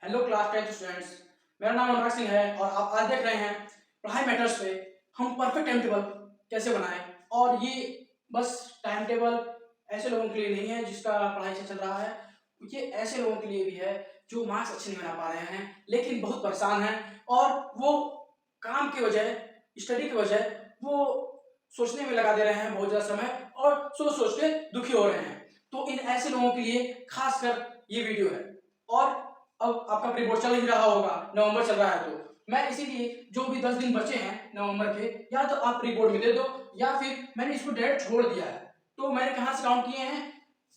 Hello class 10 students. मेरा नाम अनुराग सिंह है और आप आज देख रहे हैं पढ़ाई मैटर्स पे हम परफेक्ट टाइम टेबल कैसे बनाएं। और ये बस टाइम टेबल ऐसे लोगों के लिए नहीं है जिसका पढ़ाई से चल रहा है, ये ऐसे लोगों के लिए भी है जो मार्क्स अच्छे नहीं बना पा रहे हैं लेकिन बहुत परेशान हैं और वो काम की वजह, स्टडी की वजह वो सोचने में लगा दे रहे हैं बहुत ज़्यादा समय और सोच सोच के दुखी हो रहे हैं। तो इन ऐसे लोगों के लिए खासकर ये वीडियो है। और अब आपका प्री बोर्ड चल ही रहा होगा, नवंबर चल रहा है, तो मैं इसीलिए जो भी 10 दिन बचे हैं नवंबर के, या तो आप प्री बोर्ड में दे दो या फिर मैंने इसको डायरेक्ट छोड़ दिया है। तो मैंने कहाँ से काउंट किए हैं,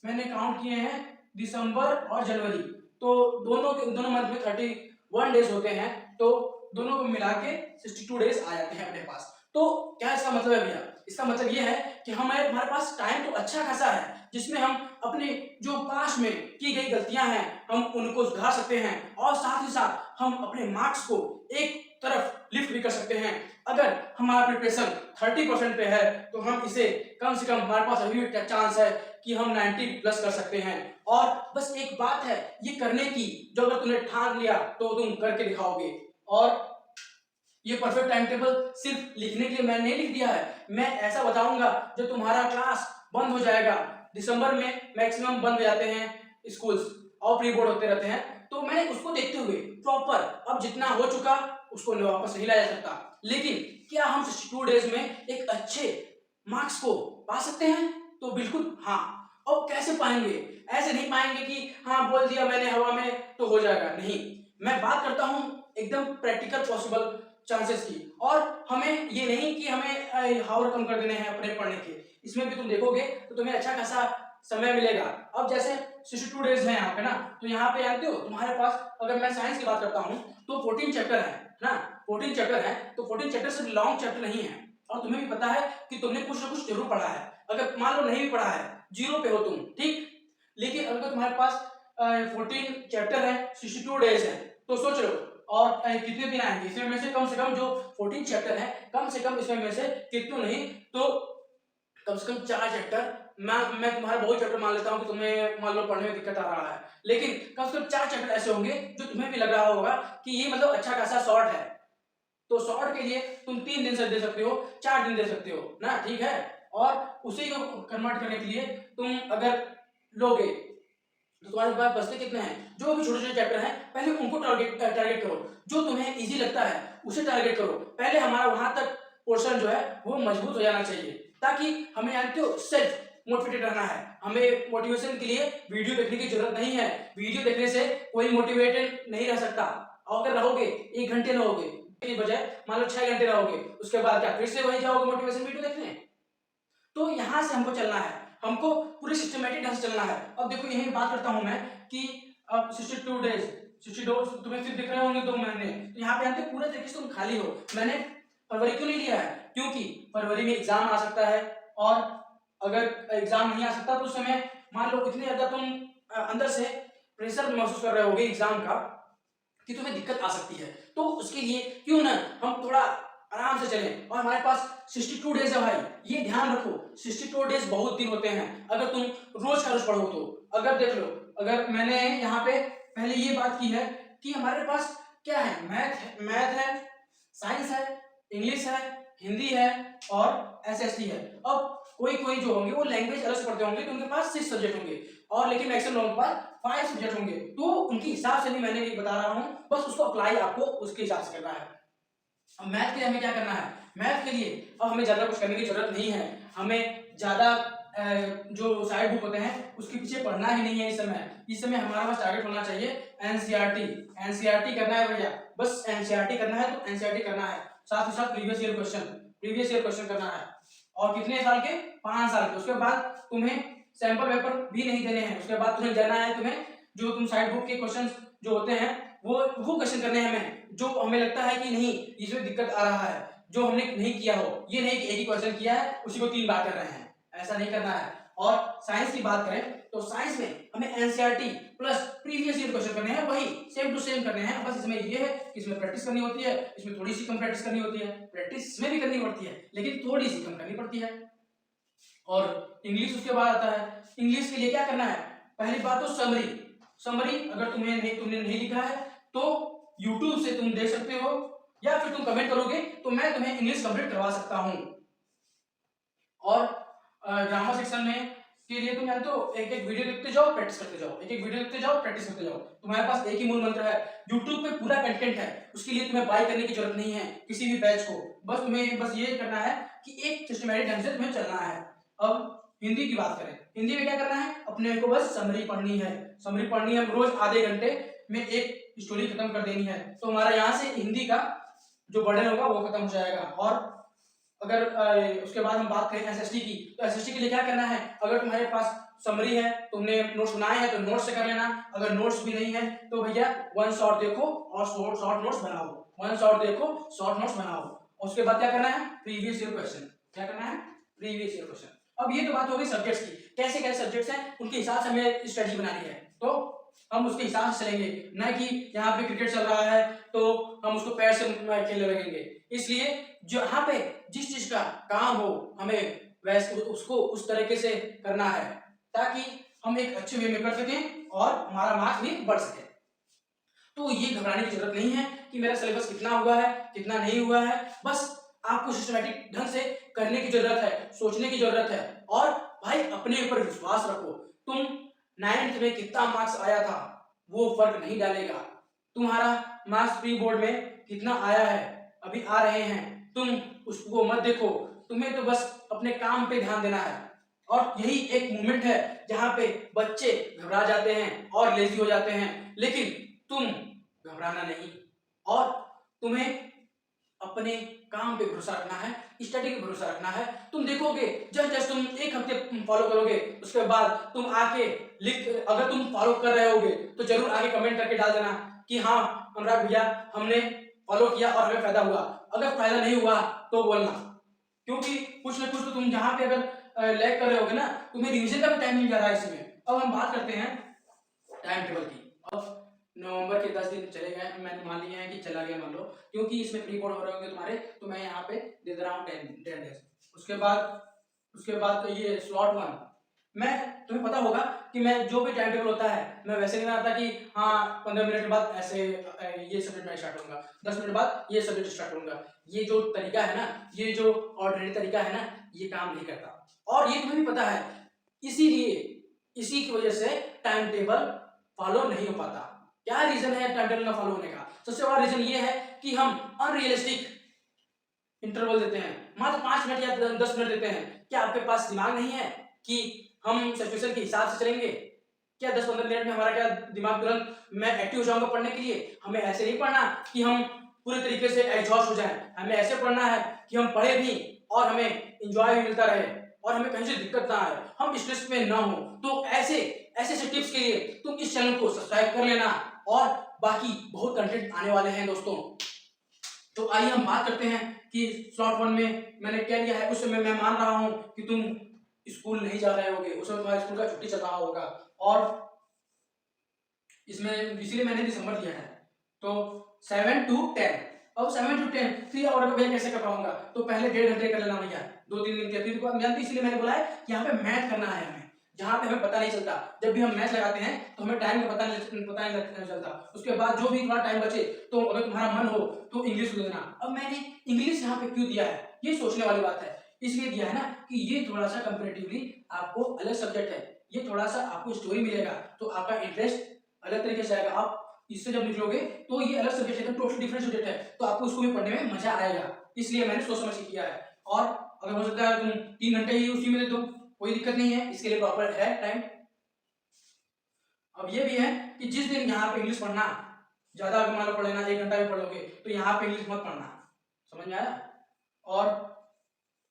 मैंने काउंट किए हैं दिसंबर और जनवरी, तो दोनों मंथ में 31 डेज होते हैं, तो दोनों को मिला के 62 डेज आ जाते हैं अपने पास। तो क्या इसका मतलब है भैया? इसका मतलब ये है कि हमारे पास टाइम तो अच्छा खासा है जिसमें हम अपने जो पास्ट में की गई गलतियां हैं हम उनको सुधार सकते हैं और साथ ही साथ हम अपने मार्क्स को एक तरफ लिफ्ट भी कर सकते हैं। अगर हमारा प्रिपरेशन 30% पे है तो हम इसे कम से कम, हमारे पास अभी भी चांस है कि हम 90 प्लस कर सकते हैं। और बस एक बात है ये करने की, जो अगर तुमने ठान लिया तो तुम करके दिखाओगे। और ये परफेक्ट टाइम टेबल सिर्फ लिखने के लिए मैंने नहीं लिख दिया है, मैं ऐसा बताऊंगा जो तुम्हारा क्लास बंद हो जाएगा। दिसंबर में मैक्सिमम बंद हो जाते हैं स्कूल्स और प्री बोर्ड होते रहते हैं, तो मैंने उसको देखते हुए प्रॉपर अब जितना हो चुका उसको वापस नहीं लाया जा सकता, लेकिन क्या हम 62 डेज में एक अच्छे मार्क्स को पा सकते हैं? तो बिल्कुल हाँ। अब कैसे पाएंगे? ऐसे नहीं पाएंगे कि हाँ बोल दिया मैंने हवा में तो हो जाएगा, नहीं। मैं बात करता हूँ एकदम प्रैक्टिकल पॉसिबल चांसेस की। और हमें ये नहीं कि हमें हावर कम कर देने हैं अपने पढ़ने के, इसमें भी तुम देखोगे तो तुम्हें अच्छा खासा समय मिलेगा। अब जैसे 62 डेज है यहाँ पे ना, तो यहाँ पे जानते हो तुम्हारे पास, अगर मैं साइंस की बात करता हूँ तो 14 चैप्टर है ना, 14 चैप्टर है, तो 14 चैप्टर सिर्फ लॉन्ग चैप्टर नहीं है। और तुम्हें भी पता है कि तुमने कुछ ना कुछ जरूर पढ़ा है, अगर मान लो नहीं भी पढ़ा है, जीरो पे हो तुम, ठीक। लेकिन अगर तुम्हारे पास 14 चैप्टर है, 62 डेज है, तो सोच लो और कितने दिन आएंगे इसमें में से, कम से कम जो 14 चैप्टर है, कम से कम इसमें में से कितने नहीं तो कम से कम 4 चैप्टर, मैं तुम्हारा बहुत चैप्टर मान लेता हूँ कि तुम्हें मान लो पढ़ने में दिक्कत आ रहा है, लेकिन कम से कम 4 चैप्टर ऐसे होंगे जो तुम्हें भी लग रहा होगा कि ये मतलब अच्छा खासा शॉर्ट है। तो शॉर्ट के लिए तुम 3 दिन से दे सकते हो, 4 दिन दे सकते हो ना, ठीक है। और उसी को कन्वर्ट करने के लिए तुम अगर लोगे तो तुम्हारे पास बचते कितने हैं, जो भी छोटे छोटे चैप्टर हैं पहले उनको टारगेट करो, जो तुम्हें इजी लगता है उसे टारगेट करो। पहले हमारा वहां तक पोर्शन जो है वो मजबूत हो जाना चाहिए, ताकि हमें जानते हो सेल्फ मोटिवेटेड रहना है। हमें मोटिवेशन के लिए वीडियो देखने की जरूरत नहीं है, वीडियो देखने से कोई मोटिवेटेड नहीं रह सकता। और अगर रहोगे 1 घंटे रहोगे की बजाय मान लो 6 घंटे रहोगे, उसके बाद क्या फिर से वही जाओगे मोटिवेशन वीडियो देखने? तो यहां से हमको चलना है, हमको पूरे सिस्टमेटिक ढंग से चलना है। अब देखो यही बात करता हूं मैं कि अब 62 डेज, 62 तुम्हें सिर्फ दिख रहे होंगे 2 महीने, तो यहाँ पे आते पूरे तरीके से तुम खाली हो। मैंने फरवरी क्यों नहीं लिया है? क्योंकि फरवरी में एग्जाम आ सकता है, और अगर एग्जाम नहीं आ सकता तो उस समय मान लो इतने ज्यादा तुम अंदर से प्रेशर महसूस कर रहे होगे एग्जाम का कि तुम्हें दिक्कत आ सकती है। तो उसके लिए क्यों ना हम थोड़ा आराम से चलें। और हमारे पास 62 डेज है भाई, ये ध्यान रखो, 62 डेज बहुत दिन होते हैं अगर तुम रोज का रोज पढ़ो तो। अगर देख लो, अगर मैंने यहाँ पे पहले ये बात की है कि हमारे पास क्या है, मैथ है, साइंस है, इंग्लिश है, हिंदी है और एसएसटी है। अब कोई कोई जो होंगे वो लैंग्वेज अलग से पढ़ते होंगे तो उनके पास 6 सब्जेक्ट होंगे, और लेकिन मैक्सिमम लोगों के पास 5 सब्जेक्ट होंगे। तो उनके हिसाब से भी मैंने ये बता रहा हूँ, बस उसको अप्लाई आपको उसके हिसाब से करना है। अब मैथ के लिए हमें क्या करना है, मैथ के लिए अब हमें ज्यादा कुछ करने की जरूरत नहीं है, हमें ज्यादा जो साइड बुक होते हैं उसके पीछे पढ़ना ही नहीं है। इस समय हमारा बस टारगेट होना चाहिए एनसीईआरटी। एनसीईआरटी करना है भैया, बस एनसीईआरटी करना है तो एनसीईआरटी करना है, साथ ही साथ प्रीवियस ईयर क्वेश्चन करना है। और कितने साल के? 5 साल के। उसके बाद तुम्हें सैंपल पेपर भी नहीं देने हैं, उसके बाद तुम्हें जाना है, तुम्हें जो तुम साइड बुक के क्वेश्चन जो होते हैं वो क्वेश्चन करने हैं हमें, जो हमें लगता है कि नहीं इसमें दिक्कत आ रहा है, जो हमने नहीं किया हो। ये नहीं कि एक ही क्वेश्चन किया है उसी को 3 बार कर रहे हैं, ऐसा नहीं करना है। और साइंस की बात करें तो साइंस में हमें NCERT plus previous year question करने हैं, वही सेम टू सेम करने हैं। बस इसमें ये है कि इसमें प्रैक्टिस करनी होती है, इसमें थोड़ी सी कम प्रैक्टिस करनी होती है, प्रैक्टिस इसमें भी करनी पड़ती है लेकिन थोड़ी सी कम करनी पड़ती है। और इंग्लिश उसके बाद आता है। इंग्लिश के लिए क्या करना है? पहली बात तो समरी, अगर तुमने नहीं लिखा है तो यूट्यूब से तुम देख सकते हो या फिर तुम कमेंट करोगे तो मैं तुम्हें इंग्लिश कंप्लीट करवा सकता हूँ। और ग्रामर सेक्शन में के लिए तुम या तो एक एक वीडियो देखते जाओ, प्रैक्टिस करते जाओ, एक एक वीडियो देखते जाओ, प्रैक्टिस करते जाओ। तुम्हारे पास एक ही मूल मंत्र है, यूट्यूब पे पूरा कंटेंट है, उसके लिए तुम्हें बाय करने की जरूरत नहीं है किसी भी बैच को। बस तुम्हें बस ये करना है कि एक सिस्टमैटिक ढंग से तुम्हें चलना है। अब हिंदी की बात करें, हिंदी में क्या करना है, अपने को बस समरी पढ़नी है। समरी पढ़नी है, रोज आधे घंटे में एक स्टोरी खत्म कर देनी है, तो हमारा यहाँ से हिंदी का जो बर्डन होगा वो खत्म हो जाएगा। और अगर उसके बाद हम बात करें एसएसटी की, तो एसएसटी के लिए क्या करना है, अगर तुम्हारे पास समरी है, तुमने नोट्स बनाए हैं तो नोट्स से कर लेना, अगर नोट्स भी नहीं है तो भैया वन शॉट देखो और शॉर्ट नोट्स बनाओ, वन शॉट देखो शॉर्ट नोट्स बनाओ। उसके बाद क्या करना है, प्रीवियस ईयर क्वेश्चन, क्या करना है, प्रीवियस ईयर क्वेश्चन। अब ये तो बात हो गई सब्जेक्ट्स की, कैसे कैसे सब्जेक्ट्स हैं उनके हिसाब से हमें स्टडी बनानी है, तो हम उसके हिसाब से चलेंगे, ना कि यहाँ पे क्रिकेट चल रहा है तो हम उसको पैर से खेलने लगेंगे। इसलिए जो यहाँ पे जिस चीज का काम हो हमें वैसे उसको उस तरीके से करना है ताकि हम एक अच्छे वे में कर सकें और हमारा मार्क्स भी बढ़ सके। तो ये घबराने की जरूरत नहीं है कि मेरा सिलेबस कितना हुआ है कितना नहीं हुआ है, बस आपको सिस्टमैटिक ढंग से करने की जरूरत है, सोचने की जरूरत है। और भाई अपने ऊपर विश्वास रखो, तुम 9th में कितना मार्क्स आया था वो फर्क नहीं डालेगा, तुम्हारा मार्क्स प्री बोर्ड में कितना आया है अभी आ रहे हैं, तुम उसको मत देखो, तुम्हें तो बस अपने काम पे ध्यान देना है। और यही एक मूवमेंट है जहाँ पे बच्चे घबरा जाते हैं और लेजी हो जाते हैं, लेकिन तुम घबराना नहीं और तुम्हें अपने काम पे भरोसा रखना है, स्टडी पे भरोसा रखना है। तुम देखोगे जस्ट जस्ट तुम एक हफ्ते फॉलो करोगे, उसके बाद तुम आके लिख, अगर तुम फॉलो कर रहे होगे तो जरूर आगे कमेंट करके डाल देना कि हाँ अनुराग भैया हमने फॉलो किया और हमें फायदा हुआ। अगर फायदा नहीं हुआ तो बोलना, क्योंकि कुछ ना कुछ तो तुम जहाँ पे अगर लैग कर रहे होगे ना, तुम्हें रिवीजन का भी टाइम मिल जा रहा है इसमें। अब हम बात करते हैं टाइम टेबल की। अब नवंबर के 10 दिन चले गए, मैंने मान लिया है कि चला गया मान लो, क्योंकि इसमें प्री बोर्ड हो रहे होंगे तुम्हारे, तो मैं यहाँ पे दे दे रहा हूँ 10 डेज। उसके बाद तो ये स्लॉट 1, मैं तुम्हें पता होगा कि मैं जो भी टाइम टेबल होता है मैं वैसे नहीं बनाता कि हाँ 15 मिनट के बाद ऐसे ये सब्जेक्ट मैं स्टार्ट करूंगा, 10 मिनट बाद ये सब्जेक्ट स्टार्ट करूंगा। ये जो तरीका है ना, ये जो ऑर्डिनरी तरीका है ना, ये काम नहीं करता और ये तुम्हें भी पता है। इसीलिए इसी की वजह से टाइम टेबल फॉलो नहीं हो पाता। क्या रीजन है टाइम टेबल ना फॉलो होने का? सबसे बड़ा रीजन ये है कि हम अनरियलिस्टिक इंटरवल देते हैं, मात्र 5 मिनट या 10 मिनट देते हैं। क्या आपके पास दिमाग नहीं है कि हम सिचुएशन के हिसाब से चलेंगे? क्या 10-15 मिनट में हमारा क्या दिमाग तुरंत मैं एक्टिव हो जाऊंगा पढ़ने के लिए? हमें ऐसे नहीं पढ़ना कि हम पूरे तरीके से एग्जॉस्ट हो जाएं, हमें ऐसे पढ़ना है कि हम पढ़े भी और हमें एंजॉय भी मिलता रहे और हमें कहीं से दिक्कत ना आए, हम स्ट्रेस में ना हो। तो ऐसे ऐसे टिप्स के लिए तुम इस चैनल को सब्सक्राइब कर लेना और बाकी बहुत कंटेंट आने वाले हैं दोस्तों। तो आइए हम बात करते हैं कि स्लॉट 1 में मैंने क्या लिया है। उस समय मैं मान रहा हूं कि तुम स्कूल नहीं जा रहे होगे, उस समय तुम्हारे स्कूल का छुट्टी चल रहा होगा और इसमें इसीलिए मैंने दिसंबर दिया है। तो 7 to 10, अब 7 to 10 3 आवर में भैया कैसे कर पाऊंगा? तो पहले 1.5 घंटे कर लेना भैया, 2-3 दिन के फिर जानते, इसलिए मैंने बोला है कि यहाँ पे मैथ करना है हमें, जहाँ पे हमें पता नहीं चलता। जब भी हम मैथ लगाते हैं तो हमें टाइम का पता नहीं चलता। उसके बाद जो भी थोड़ा टाइम बचे तो अगर तुम्हारा मन हो तो इंग्लिश को देना। अब मैंने इंग्लिश यहाँ पे क्यों दिया है, ये सोचने वाली बात है। इसलिए दिया है ना कि ये थोड़ा सा कंपैरेटिवली आपको अलग सब्जेक्ट है, ये थोड़ा सा आपको स्टोरी मिलेगा तो आपका इंटरेस्ट अलग तरीके से आएगा। आप इससे जब निकलोगे तो ये अलग सब्जेक्ट है, टोटली डिफरेंट सब्जेक्ट है, तो आपको इसको भी पढ़ने में मजा आएगा। इसलिए मैंने सोच समझ के किया है। और अगर हो सकता है तुम 3 घंटे ही उसी में दे दो, कोई दिक्कत नहीं है, इसके लिए प्रॉपर है टाइम। अब ये भी है कि जिस दिन यहाँ पे इंग्लिश पढ़ना ज्यादा, अगर मान लो पढ़ लेना 1 घंटा भी पढ़ लोगे तो यहाँ पे इंग्लिश मत पढ़ना, समझ में आया? और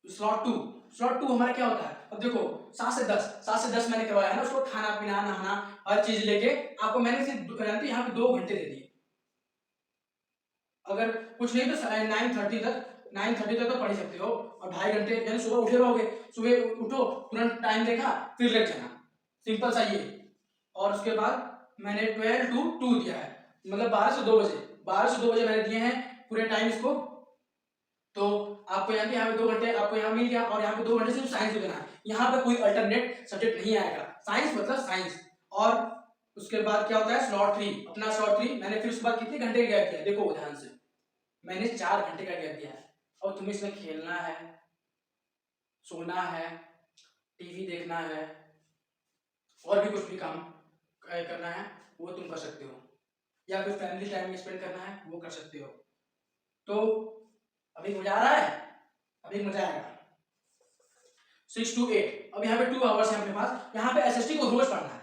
स्लॉट 2 हमारा क्या होता है? अब देखो 7 से 10 मैंने करवाया है ना, उसको खाना पीना नहाना हर चीज लेके आपको मैंने सिर्फ यहाँ पे 2 घंटे दे दिए। अगर कुछ नहीं तो 9:30 तक तो पढ़ ही सकते हो और 2.5 घंटे यानी सुबह उठे रहोगे, सुबह उठो तुरंत टाइम देखा फिर लेट जाना, सिंपल सा ये। और उसके बाद मैंने 12 to 2 दिया है, मतलब 12 से 2 बजे, 12 से 2 बजे मैंने दिए हैं पूरे टाइम इसको। तो आपको यहाँ पे 2 घंटे आपको यहाँ मिल गया और यहाँ पे 2 घंटे सिर्फ साइंस को देना है। यहाँ पे कोई अल्टरनेट सब्जेक्ट नहीं आएगा, साइंस मतलब साइंस। और उसके बाद क्या होता है स्लॉट 3, अपना स्लॉट 3 मैंने फिर उसके बाद कितने घंटे का गैप दिया, देखो ध्यान से मैंने 4 घंटे का गैप दिया है। और तुम्हें इसमें खेलना है, सोना है, टीवी देखना है और भी कुछ भी काम करना है वो तुम कर सकते हो, या फिर फैमिली टाइम स्पेंड करना है वो कर सकते हो। तो अभी मजा आ रहा है, अभी मजा आएगा। 6 to 8, अब यहाँ पे 2 आवर्स है अपने पास। यहाँ पे एसएसटी को रोज पढ़ना है।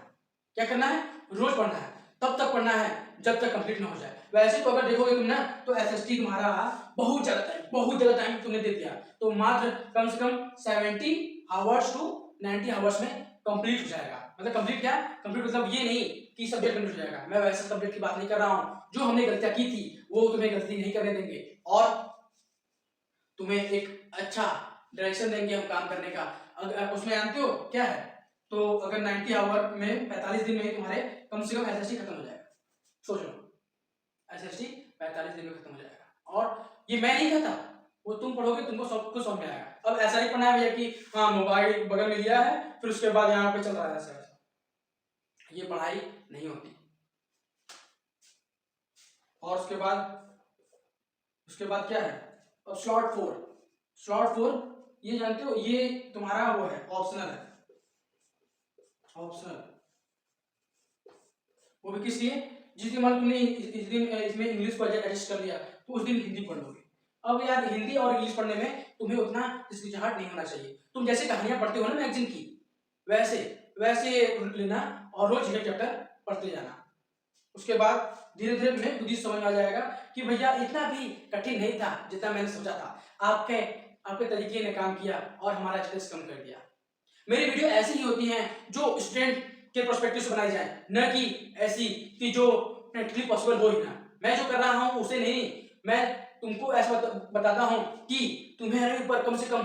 क्या करना है? रोज पढ़ना है। तब तक पढ़ना है जब तक कंप्लीट ना हो जाए। वैसे तो अगर देखोगे तुम ना तो एसएसटी तुम्हारा बहुत ज्यादा टाइम तुमने दे दिया, तो मात्र कम से कम 70 आवर्स टू 90 आवर्स में कंप्लीट हो जाएगा। मतलब कंप्लीट क्या? कंप्लीट मतलब ये नहीं कि सब्जेक्ट कंप्लीट हो जाएगा। मैं वैसे सब्जेक्ट की बात नहीं कर रहा हूँ, जो हमने गलतियां की थी वो तुम्हें गलती नहीं करने देंगे और तुम्हें एक अच्छा डायरेक्शन देंगे हम काम करने का। अगर उसमें जानते हो क्या है, तो अगर 90 आवर में 45 दिन में तुम्हारे कम से कम एसएसटी खत्म हो जाएगा। सोच लो, एसएसटी 45 दिन में खत्म हो जाएगा। और ये मैं नहीं कहता, वो तुम पढ़ोगे तुमको सब कुछ समझ में आएगा। अब ऐसा नहीं पढ़ना है भैया कि हाँ मोबाइल बगल में लिया है फिर उसके बाद यहाँ पे चल रहा है ऐसा, ये पढ़ाई नहीं होती। और उसके बाद क्या है? अब स्लॉट 4 ये जानते हो, ये तुम्हारा वो है ऑप्शनल है, ऑप्शनल। वो भी किस लिए? जिस दिन मान तुमने इस दिन इसमें इंग्लिश को एडजस्ट कर लिया तो उस दिन हिंदी पढ़ लोगे। अब यार हिंदी और इंग्लिश पढ़ने में तुम्हें उतना हिचकिचाहट नहीं होना चाहिए। तुम जैसे कहानियां पढ़ते हो ना मैगजीन की, वैसे लेना और रोज एक चैप्टर पढ़ते जाना। उसके बाद धीरे धीरे तुम्हें खुद ही समझ में आ जाएगा कि भैया इतना भी कठिन नहीं था जितना मैंने सोचा था। आपके तरीके ने काम किया और हमारा स्ट्रेस कम कर दिया। मेरी वीडियो ऐसी ही होती हैं जो स्टूडेंट के पर्सपेक्टिव से बनाई जाए, न कि ऐसी कि जो प्रैक्टिकली पॉसिबल हो ही ना। मैं जो कर रहा हूं उसे नहीं, मैं तुमको ऐसा बताता हूं कि तुम्हारे ऊपर कम से कम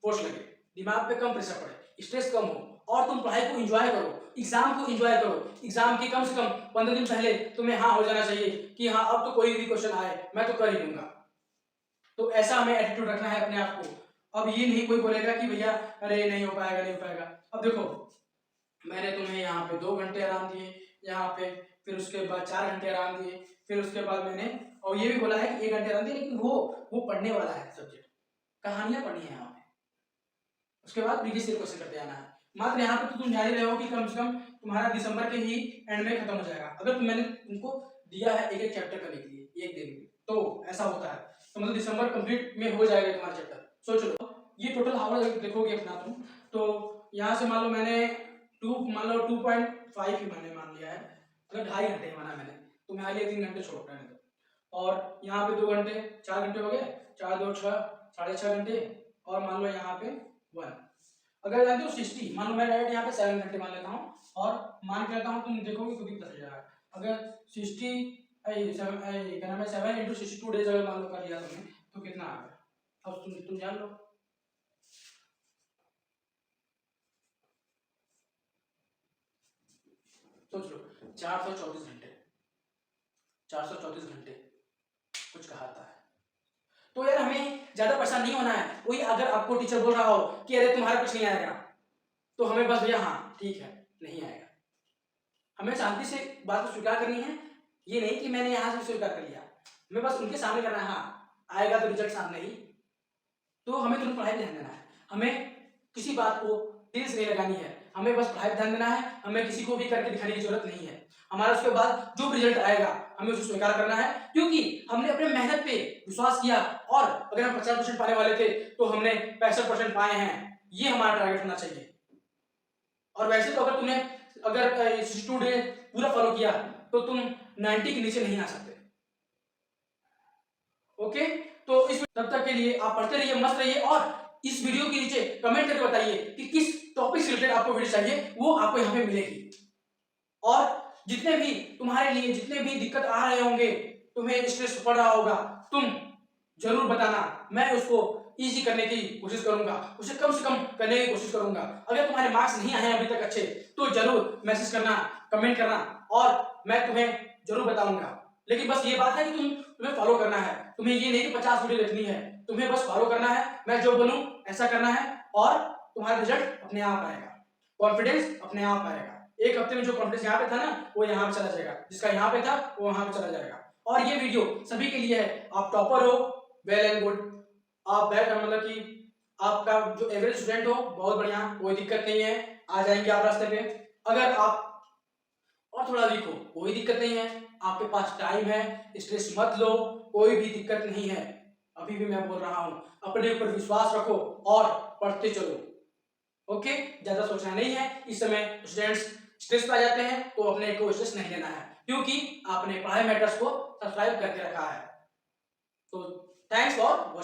फोर्स लगे, दिमाग पे कम प्रेशर पड़े, स्ट्रेस कम हो और तुम पढ़ाई को एंजॉय करो, एग्जाम को एंजॉय करो। एग्जाम के कम से कम 15 दिन पहले तुम्हें हाँ हो जाना चाहिए कि हाँ अब तो कोई भी क्वेश्चन आए मैं तो कर ही लूंगा। तो ऐसा हमें एटीट्यूड रखना है अपने आप को। अब ये नहीं कोई बोलेगा कि भैया अरे नहीं हो पाएगा। अब देखो मैंने तुम्हें यहाँ पे 2 घंटे आराम दिए, यहाँ पे फिर उसके बाद 4 घंटे आराम दिए, फिर उसके बाद मैंने और ये भी बोला है कि 1 घंटे आराम दिए, लेकिन वो पढ़ने वाला है सब्जेक्ट, कहानियां पढ़नी है यहाँ पे। उसके बाद प्रीवियस ईयर क्वेश्चन करते आना है। मात्र यहाँ पे तो तुम जान ही रहे हो कि कम से कम तुम्हारा दिसंबर के ही एंड में खत्म हो जाएगा। अगर मैंने तुमको दिया है एक चैप्टर करने के लिए 1 दिन में, तो ऐसा होता है तो मतलब दिसंबर कंप्लीट में हो जाएगा तुम्हारा चैप्टर। सोच लो ये टोटल आवर देखोगे अपना तुम, तो यहाँ से मान लो मैंने 2.5 ही मैंने मान लिया है, अगर 2.5 घंटे माना मैंने, तो मैं लिए 3 घंटे छोड़ रहे तो। और यहाँ पे 2 घंटे 4 घंटे हो गए, 4 2 6 6.5 घंटे, और मान लो यहाँ पे 1। अगर जानते हो 60, मान लो मैं डायरेक्ट यहाँ पे 7 घंटे मान लेता हूँ और मान के लेता हूँ, तुम देखोगे खुद ही पता चल जाएगा। अगर 7 into 62 डेज अगर मान लो कर लिया तुमने तो कितना आ गया, अब तुम जान लो। सोच लो 434 घंटे, 434 घंटे कुछ कहाता है। तो यार हमें ज्यादा परेशान नहीं होना है। वही अगर आपको टीचर बोल रहा हो कि अरे तुम्हारा कुछ नहीं आएगा, तो हमें बस भैया हाँ ठीक है नहीं आएगा, हमें शांति से बात को स्वीकार करनी है। ये नहीं कि मैंने यहाँ से स्वीकार कर लिया, हमें बस उनके सामने करना है हाँ आएगा तो रिजल्ट सामने ही, तो हमें तुरंत पढ़ाई ध्यान देना है। हमें किसी बात को दिल से नहीं लगानी है, हमें बस पढ़ाई ध्यान देना है। हमें किसी को भी करके दिखाने की जरूरत नहीं है। हमारा उसके बाद जो रिजल्ट आएगा हमें उसे स्वीकार करना है, क्योंकि हमने अपने मेहनत पे विश्वास किया और अगर हम 50% पाने वाले थे तो हमने 65% पाए हैं, ये हमारा टारगेट होना चाहिए। और वैसे तो अगर तुमने 62 डे पूरा फॉलो किया तो तुम 90 के नीचे नहीं आ सकते। ओके, तो इस तब तक के लिए आप पढ़ते रहिए, मस्त रहिए, और इस वीडियो के नीचे कमेंट करके बताइए कि किस टॉपिक से रिलेटेड आपको वीडियो चाहिए, वो आपको यहाँ पे मिलेगी। और जितने भी तुम्हारे लिए जितने भी दिक्कत आ रहे होंगे, तुम्हें स्ट्रेस पड़ रहा होगा, तुम जरूर बताना, मैं उसको इजी करने की कोशिश करूंगा, उसे कम से कम करने की कोशिश करूंगा। अगर तुम्हारे मार्क्स नहीं आए अभी तक अच्छे तो जरूर मैसेज करना, कमेंट करना, और मैं तुम्हें जरूर बताऊंगा। लेकिन बस ये बात है कि तुम्हें फॉलो करना है। तुम्हें ये नहीं कि 50 वीडियो देखनी है, तुम्हें बस फॉलो करना है, मैं जो बोलूं ऐसा करना है, और तुम्हारा रिजल्ट अपने आप आएगा, कॉन्फिडेंस अपने आप आएगा। एक हफ्ते में जो कॉन्फिडेंस यहाँ पे था ना वो यहाँ पे चला जाएगा, जिसका यहाँ पे था वो वहाँ पे चला जाएगा। और ये वीडियो सभी के लिए है, आप टॉपर हो वेल एंड गुड, आप मतलब कि आपका जो एवरेज स्टूडेंट हो बहुत बढ़िया, कोई दिक्कत नहीं है, आ जाएंगे आप रास्ते पे। अगर आप और थोड़ा वीक हो कोई दिक्कत नहीं है, आपके पास टाइम है, स्ट्रेस मत लो, कोई भी दिक्कत नहीं है। अभी भी मैं बोल रहा हूँ, अपने ऊपर विश्वास रखो और पढ़ते चलो। ओके, ज्यादा सोचना नहीं है। इस समय स्टूडेंट्स स्ट्रेस पे आ जाते हैं तो अपने को स्ट्रेस नहीं लेना है, क्योंकि आपने पढ़ाई मैटर्स को सब्सक्राइब करके रखा है। तो थैंक्स फॉर वॉचिंग।